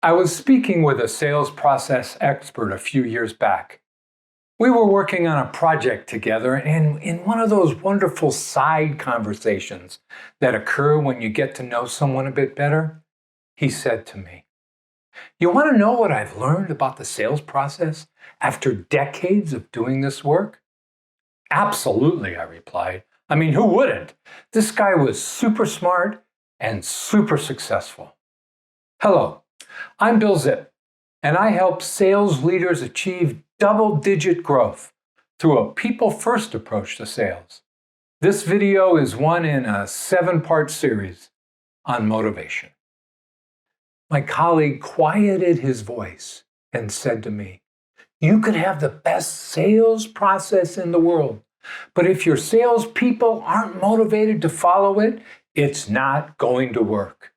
I was speaking with a sales process expert a few years back. We were working on a project together, and in one of those wonderful side conversations that occur when you get to know someone a bit better, he said to me, "You want to know what I've learned about the sales process after decades of doing this work?" "Absolutely," I replied. I mean, who wouldn't? This guy was super smart and super successful. Hello, I'm Bill Zipp, and I help sales leaders achieve double-digit growth through a people-first approach to sales. This video is one in a 7-part series on motivation. My colleague quieted his voice and said to me, "You could have the best sales process in the world, but if your salespeople aren't motivated to follow it, it's not going to work."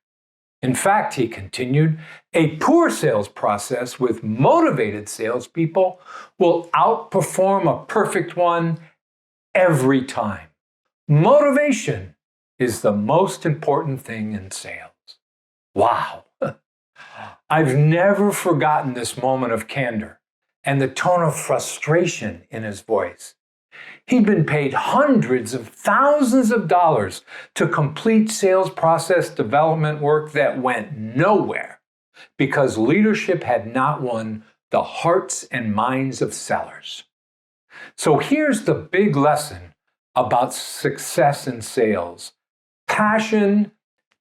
In fact, he continued, a poor sales process with motivated salespeople will outperform a perfect one every time. Motivation is the most important thing in sales. Wow. I've never forgotten this moment of candor and the tone of frustration in his voice. He'd been paid hundreds of thousands of dollars to complete sales process development work that went nowhere because leadership had not won the hearts and minds of sellers. So here's the big lesson about success in sales. Passion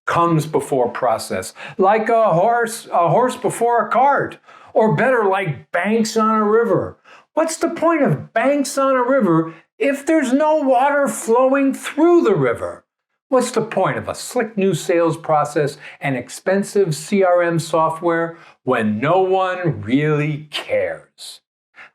comes before process, like a horse before a cart, or better, like banks on a river. What's the point of banks on a river if there's no water flowing through the river? What's the point of a slick new sales process and expensive CRM software when no one really cares?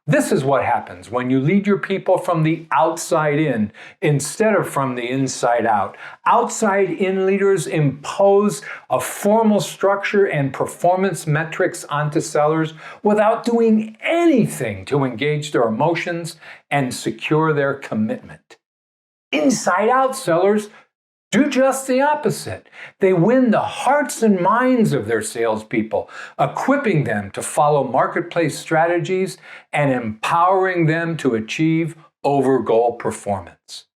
This is what happens when you lead your people from the outside in instead of from the inside out. Outside in leaders impose a formal structure and performance metrics onto sellers without doing anything to engage their emotions and secure their commitment. Inside out sellers do just the opposite. They win the hearts and minds of their salespeople, equipping them to follow marketplace strategies and empowering them to achieve over-goal performance.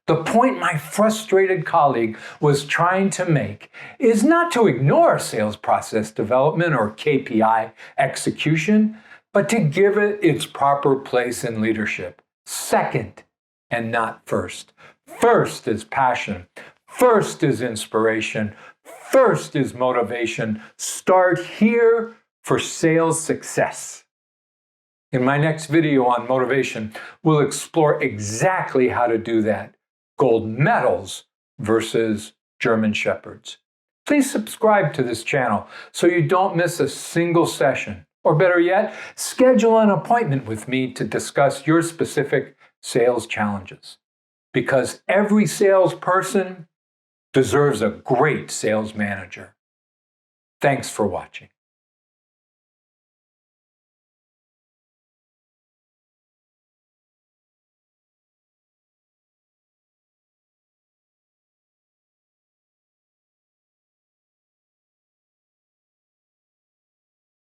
The point my frustrated colleague was trying to make is not to ignore sales process development or KPI execution, but to give it its proper place in leadership. Second, and not first. First is passion. First is inspiration. First is motivation. Start here for sales success. In my next video on motivation, we'll explore exactly how to do that. Gold medals versus German shepherds. Please subscribe to this channel so you don't miss a single session. Or better yet, schedule an appointment with me to discuss your specific sales challenges. Because every salesperson deserves a great sales manager. Thanks for watching.